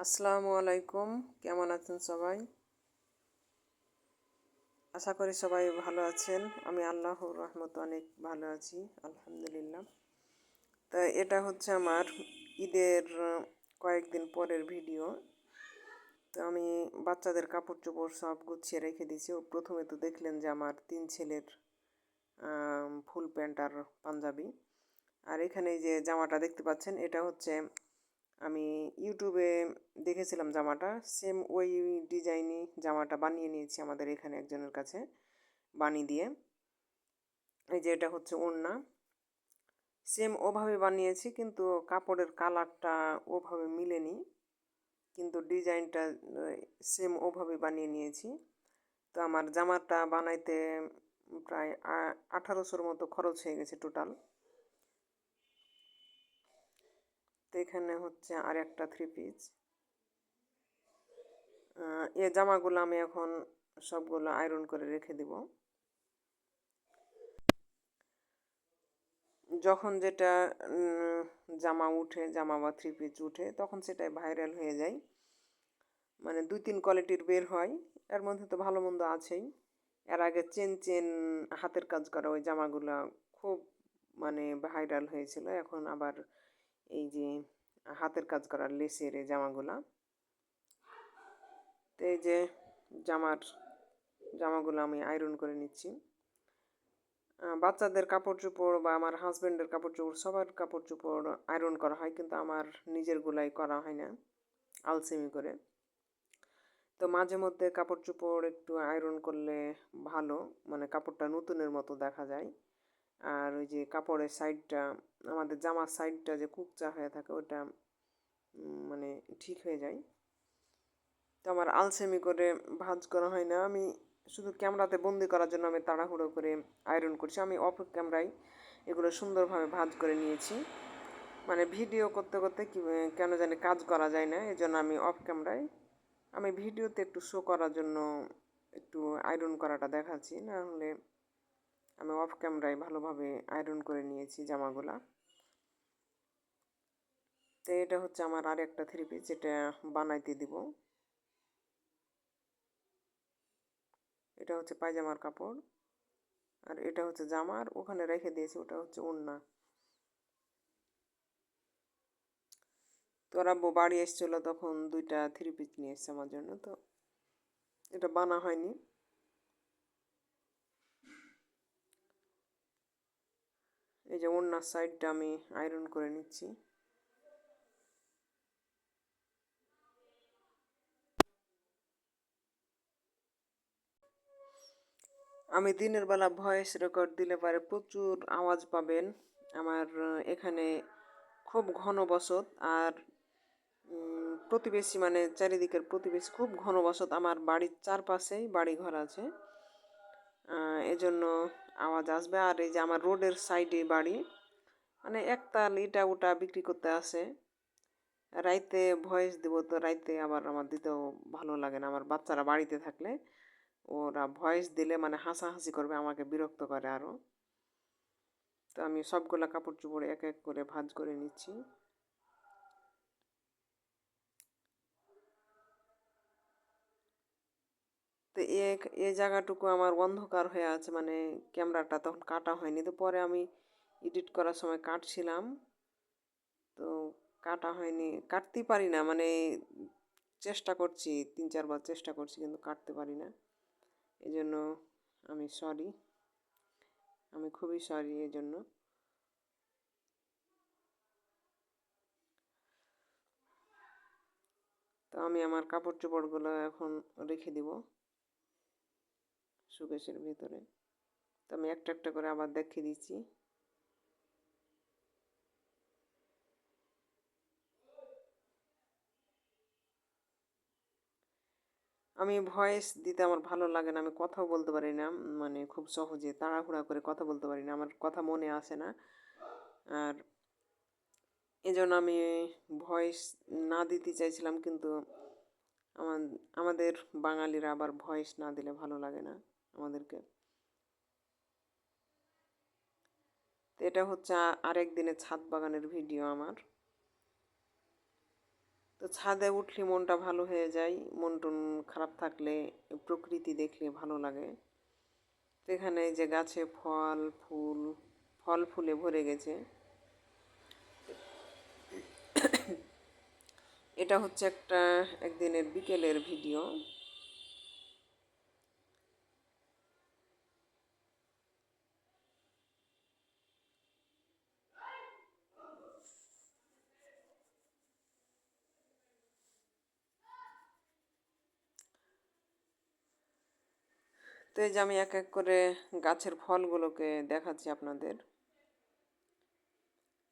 আসসালামু আলাইকুম। কেমন আছেন সবাই? আশা করি সবাই ভালো আছেন। আমি আল্লাহর রহমতে অনেক ভালো আছি, আলহামদুলিল্লাহ। তো এটা হচ্ছে আমার ঈদের কয়েকদিন পরের ভিডিও। তো আমি বাচ্চাদের কাপড় চোপড় সব গুছিয়ে রেখে দিয়েছি। প্রথমে তো দেখলেন যে আমার 3 ছেলের ফুল প্যান্ট আর পাঞ্জাবি। আর এখানে এই যে জামাটা দেখতে পাচ্ছেন, এটা হচ্ছে আমি ইউটিউবে দেখেছিলাম জামাটা, সেম ওই ডিজাইনই জামাটা বানিয়ে নিয়েছি আমাদের এখানে একজনের কাছে বানিয়ে দিয়ে। এই যে এটা হচ্ছে ওড়না, সেম ওভাবে বানিয়েছি, কিন্তু কাপড়ের কালারটা ওভাবে মিলেনি, কিন্তু ডিজাইনটা সেম ওভাবে বানিয়ে নিয়েছি। তো আমার জামাটা বানাইতে প্রায় 1800-র মতো খরচ হয়ে গেছে টোটাল। তো এখানে হচ্ছে আর একটা 3 পিস। এ জামাগুলো আমি এখন সবগুলো আয়রন করে রেখে দিব। যখন যেটা জামা উঠে, জামা বা 3 পিস উঠে, তখন সেটাই ভাইরাল হয়ে যায়। মানে 2-3 কোয়ালিটির বের হয়, এর মধ্যে তো ভালো মন্দ আছেই। এর আগে চেন চেন হাতের কাজ করা ওই জামাগুলো খুব মানে ভাইরাল হয়েছিল। এখন আবার এই যে হাতের কাজ করা লেসের এই জামাগুলা। তো এই যে জামাগুলো আমি আয়রন করে নিচ্ছি। বাচ্চাদের কাপড় চোপড় বা আমার হাজব্যান্ডের কাপড় চোপড় সবার কাপড় চোপড় আয়রন করা হয়, কিন্তু আমার নিজেরগুলাই করা হয় না আলসেমি করে। তো মাঝে মধ্যে কাপড় চোপড় একটু আয়রন করলে ভালো, মানে কাপড়টা নতুনের মতো দেখা যায়। আর ওই যে কাপড়ের সাইডটা, আমাদের জামার সাইডটা যে কুকচা হয়ে থাকে, ওটা মানে ঠিক হয়ে যায়। তো আমার আলসেমি করে ভাঁজ করা হয় না। আমি শুধু ক্যামেরাতে বন্দি করার জন্য আমি তাড়াহুড়ো করে আয়রন করছি। আমি অফ ক্যামেরায় এগুলো সুন্দরভাবে ভাঁজ করে নিয়েছি। মানে ভিডিও করতে করতে কেন জানি কাজ করা যায় না, এই জন্য আমি অফ ক্যামেরায়, আমি ভিডিওতে একটু শো করার জন্য একটু আয়রন করাটা দেখাচ্ছি, না হলে আমি অফ ক্যামেরায় ভালোভাবে আয়রন করে নিয়েছি জামাগুলা। তো এটা হচ্ছে আমার আর একটা 3 পিস, যেটা বানাইতে দিব। এটা হচ্ছে পায়জামার কাপড়, আর এটা হচ্ছে জামার ওখানে রেখে দিয়েছি, ওটা হচ্ছে ওড়না। তো ওর আব্বু বাড়ি এসেছিলো, তখন 2টা 3 পিস নিয়ে এসছে আমার জন্য। তো এটা বানা হয়নি। এই যে ওড়নার সাইডটা আমি আয়রন করে নিচ্ছি। আমি দিনের বেলা ভয়েস রেকর্ড দিলে পারে প্রচুর আওয়াজ পাবেন। আমার এখানে খুব ঘন বসত, আর প্রতিবেশী মানে চারিদিকের প্রতিবেশী খুব ঘন বসত। আমার বাড়ির চারপাশেই বাড়ি ঘর আছে, এজন্য আওয়াজ আসবে। আর এই যে আমার রোডের সাইডে বাড়ি, মানে একতাল ইটা ওটা বিক্রি করতে আসে। রাইতে ভয়েস দেব, তো রাইতে আবার আমার দিতেও ভালো লাগে না। আমার বাচ্চারা বাড়িতে থাকলে ওরা ভয়েস দিলে মানে হাসাহাসি করবে, আমাকে বিরক্ত করে আরও। তো আমি সবগুলা কাপড় চোপড় এক এক করে ভাঁজ করে নিচ্ছি। তো এই জায়গাটুকু আমার অন্ধকার হয়ে আছে, মানে ক্যামেরাটা তখন কাটা হয়নি। তো পরে আমি এডিট করার সময় কাটছিলাম, তো কাটা হয়নি, কাটতেই পারি না। মানে চেষ্টা করছি, 3-4 বার চেষ্টা করছি, কিন্তু কাটতে পারি না। এই জন্য আমি সরি, আমি খুবই সরি এই জন্য। তো আমি আমার কাপড় চোপড়গুলো এখন রেখে দিব শোকেসের ভিতরে। তো আমি একটা একটা করে আবার দেখিয়ে দিচ্ছি। আমি ভয়েস দিতে আমার ভালো লাগে না, আমি কথাও বলতে পারি না, মানে খুব সহজে তাড়াহুড়া করে কথা বলতে পারি না, আমার কথা মনে আসে না। আর এজন্য আমি ভয়েস না দিতে চাইছিলাম, কিন্তু আমাদের বাঙালিরা আবার ভয়েস না দিলে ভালো লাগে না আমাদেরকে। তো এটা হচ্ছে আরেক দিনের ছাদ বাগানের ভিডিও আমার। তো ছাদে উঠলে মনটা ভালো হয়ে যায়, মন টন খারাপ থাকলে প্রকৃতি দেখলে ভালো লাগে। তো এখানে এই যে গাছে ফল ফুলে ভরে গেছে। এটা হচ্ছে একদিনের বিকেলের ভিডিও। তো এই যে আমি এক এক করে গাছের ফলগুলোকে দেখাচ্ছি আপনাদের।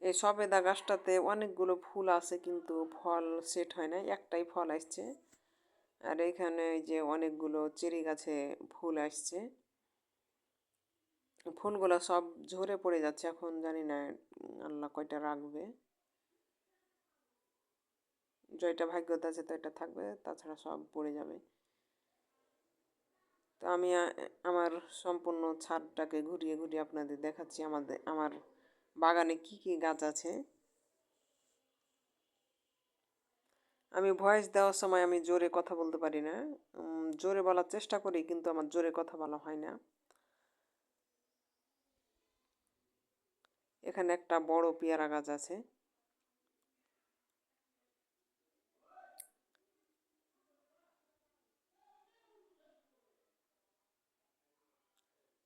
এই সবেদা গাছটাতে অনেকগুলো ফুল আছে কিন্তু ফল সেট হয় না, একটাই ফল আসছে। আর এখানে এই যে অনেকগুলো চেরি গাছে ফুল আসছে, ফুলগুলো সব ঝরে পড়ে যাচ্ছে। এখন জানি না আল্লাহ কয়টা রাখবে, যেটা ভাগ্যতে আছে তো এটা থাকবে, তাছাড়া সব পড়ে যাবে। তো আমি আমার সম্পূর্ণ ছাদটাকে ঘুরিয়ে ঘুরিয়ে আপনাদের দেখাচ্ছি আমার বাগানে কি কি গাছ আছে। আমি ভয়েস দেওয়ার সময় আমি জোরে কথা বলতে পারি না, জোরে বলার চেষ্টা করি কিন্তু আমার জোরে কথা বলা হয় না। এখানে একটা বড় পেয়ারা গাছ আছে।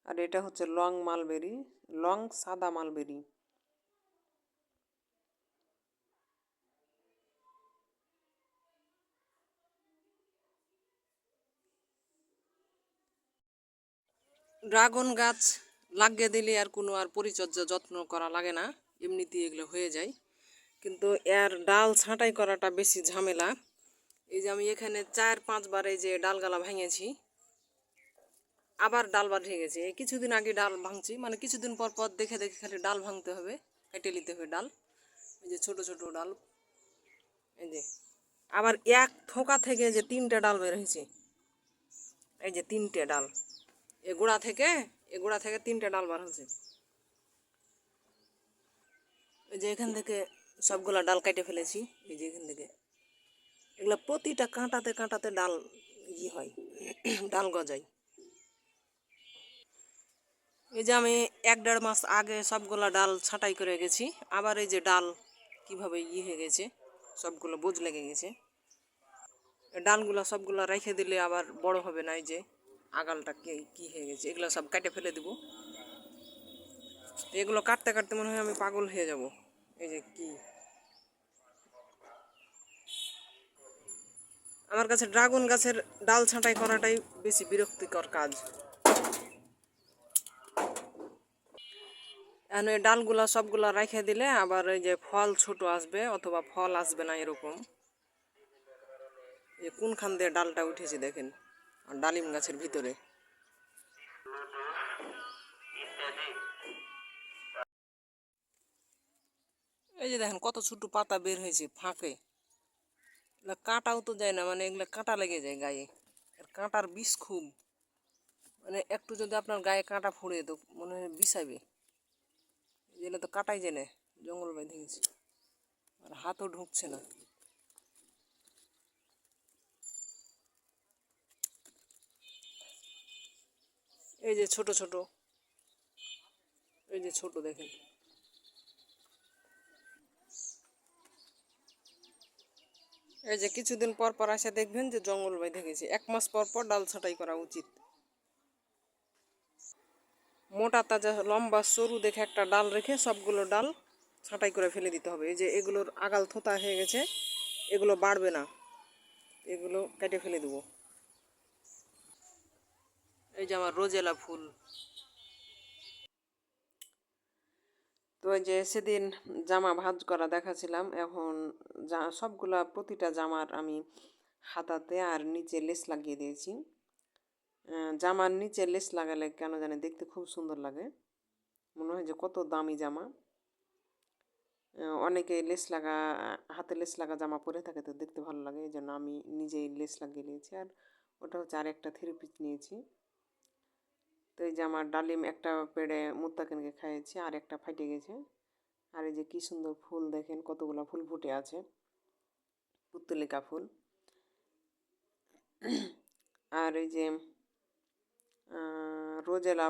আর এটা হচ্ছে লং সাদা মালবেরি। ড্রাগন গাছ লাগিয়ে দিলে আর কোনো পরিচর্যা যত্ন করা লাগে না, এমনিতেই এগুলো হয়ে যায়। কিন্তু এর ডাল ছাঁটাই করাটা বেশি ঝামেলা। এই যে আমি এখানে 4-5 বার এই যে ডালগালা ভেঙেছি, আবার ডাল বাঁধে গেছে। এই কিছুদিন আগে ডাল ভাঙছি, মানে কিছুদিন পর পর দেখে দেখে খালি ডাল ভাঙতে হবে, কেটে নিতে হবে ডাল। এই যে ছোট ছোট ডাল, এই যে আবার এক থোকা থেকে যে 3টে ডাল বের হয়েছে, এই যে 3টে ডাল এ গোড়া থেকে 3টে ডাল বার হয়েছে। এই যে এখান থেকে সবগুলা ডাল কেটে ফেলেছি। এই যে এখান থেকে এগুলো প্রতিটা কাঁটাতে কাঁটাতে ডাল হয়, ডাল গজায়। এই যে আমি 1-1.5 মাস আগে সবগুলা ডাল ছাঁটাই করে গেছি, আবার এই যে ডাল কিভাবে হয়ে গেছে, সবগুলো বোঝ লেগে গেছে। ডালগুলা সবগুলা রেখে দিলে আবার বড় হবে না। এই যে আগালটা কি হয়ে গেছে, এগুলো সব কেটে ফেলে দেবো। এগুলো কাটতে কাটতে মনে হয় আমি পাগল হয়ে যাব। এই যে আমার কাছে ড্রাগন গাছের ডাল ছাঁটাই করাটাই বেশি বিরক্তিকর কাজ। এখন এই ডালগুলা সবগুলা রেখে দিলে আবার এই যে ফল ছোট আসবে অথবা ফল আসবে না এরকম। এই কোনখান দিয়ে ডালটা উঠেছে দেখেন, আর ডালিম গাছের ভিতরে। এই যে দেখেন কত ছোট পাতা বের হয়েছে ফাঁকে, এগুলো কাটাও তো যায় না, মানে এগুলো কাঁটা লেগে যায় গায়ে। আর কাঁটার বিষ খুব, মানে একটু যদি আপনার গায়ে কাঁটা ফুঁড়ে তো মনে হয় বিষাবে। এগুলো তো কাটাই যায় না, জঙ্গল বেঁধে গেছে, আর হাতও ঢুকছে না। এই যে ছোট ছোট, এই যে ছোট দেখেন। এই যে কিছুদিন পর পর এসে দেখবেন যে জঙ্গল বেঁধে গেছে। 1 মাস পর পর ডাল ছাঁটাই করা উচিত। মোটা তাজা লম্বা সরু দেখে একটা ডাল রেখে সবগুলো ডাল ছাঁটাই করে ফেলে দিতে হবে। এই যে এগুলোর আগাল থোতা হয়ে গেছে, এগুলো বাড়বে না, এগুলো কেটে ফেলে দেবো। এই যে আমার রোজেলা ফুল। তো এই যে সেদিন জামা ভাঁজ করা দেখাছিলাম, এখন সবগুলা প্রতিটা জামার আমি হাতাতে আর নিচে লেস লাগিয়ে দিয়েছি। জামার নিচে লেস লাগালে কেন জানি দেখতে খুব সুন্দর লাগে, মনে হয় যে কত দামি জামা। অনেকে হাতে লেস লাগা জামা পরে থাকে তো দেখতে ভালো লাগে, এই জন্য আমি নিজেই লেস লাগিয়ে নিয়েছি। আর ওটা হচ্ছে আরেকটা 3 পিস নিয়েছি। তো এই যে আমার ডালিম একটা পেড়ে মুত্তাকিনকে খাইয়েছি, আর একটা ফাটে গেছে। আর এই যে কি সুন্দর ফুল দেখেন, কতগুলো ফুল ফুটে আছে। পুত্তলিকা ফুল। আর এই যে রোজেলা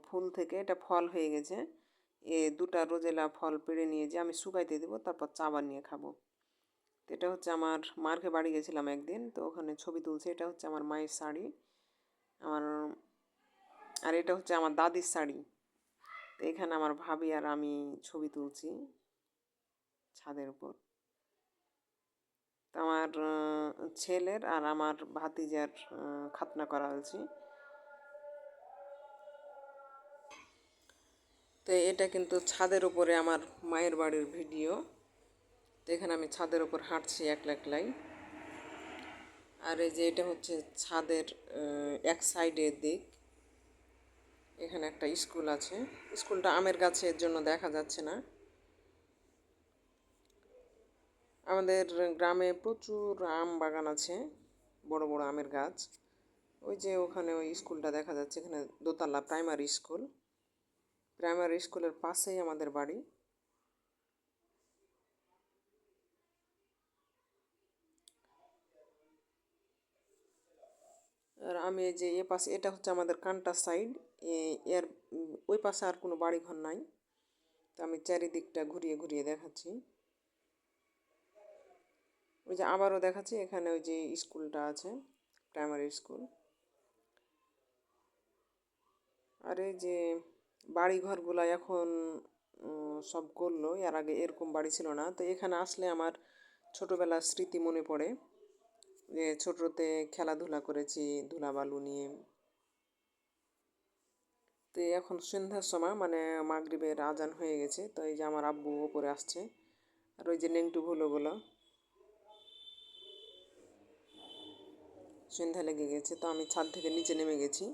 ফুল থেকে এটা ফল হয়ে গেছে, দুটা রোজেলা ফল পেড়ে নিয়ে যে আমি শুকাইতে দেবো, তারপর চা বানিয়ে খাবো। তো এটা হচ্ছে আমার মার্কে বাড়ি গেছিলাম একদিন, তো ওখানে ছবি তুলছে। এটা হচ্ছে আমার মায়ের শাড়ি, আমার আর এটা হচ্ছে আমার দাদির শাড়ি। তো এখানে আমার ভাবি আর আমি ছবি তুলছি ছাদের উপর। তো আমার ছেলের আর আমার ভাতিজার খাতনা করা হয়েছে। তো এটা কিন্তু ছাদের উপরে আমার মায়ের বাড়ির ভিডিও। তো এখানে আমি ছাদের উপর হাঁটছি একলা একলাই। আর এই যে এটা হচ্ছে ছাদের এক সাইডের দিক। এখানে একটা স্কুল আছে, স্কুলটা আমের গাছের জন্য দেখা যাচ্ছে না। আমাদের গ্রামে প্রচুর আম বাগান আছে, বড় বড় আমের গাছ। ওই যে ওখানে ওই স্কুলটা দেখা যাচ্ছে, এখানে দোতলা প্রাইমারি স্কুল। প্রাইমারি স্কুলের পাশেই আমাদের বাড়ি। আর আমি এই যে এ পাশে, এটা হচ্ছে আমাদের কান্টা সাইড, এর ওই পাশে আর কোনো বাড়িঘর নাই। তো আমি চারিদিকটা ঘুরিয়ে ঘুরিয়ে দেখাচ্ছি। ওই যে আবারও দেখাচ্ছি, এখানে ওই যে স্কুলটা আছে, প্রাইমারি স্কুল। আর এই যে বাড়িঘরগুলো এখন সব করলো, এর আগে এরকম বাড়ি ছিল না। তো এখানে আসলে আমার ছোটোবেলার স্মৃতি মনে পড়ে, যে ছোটোতে খেলাধুলা করেছি ধুলাবালু নিয়ে। তো এখন সন্ধ্যার সময়, মানে মাগরিবের আজান হয়ে গেছে। তো এই যে আমার আব্বু ওপরে আসছে, আর ওই যে নেংটু ভুলোগুলো, সন্ধ্যা লেগে গেছে। তো আমি ছাদ থেকে নিচে নেমে গেছি।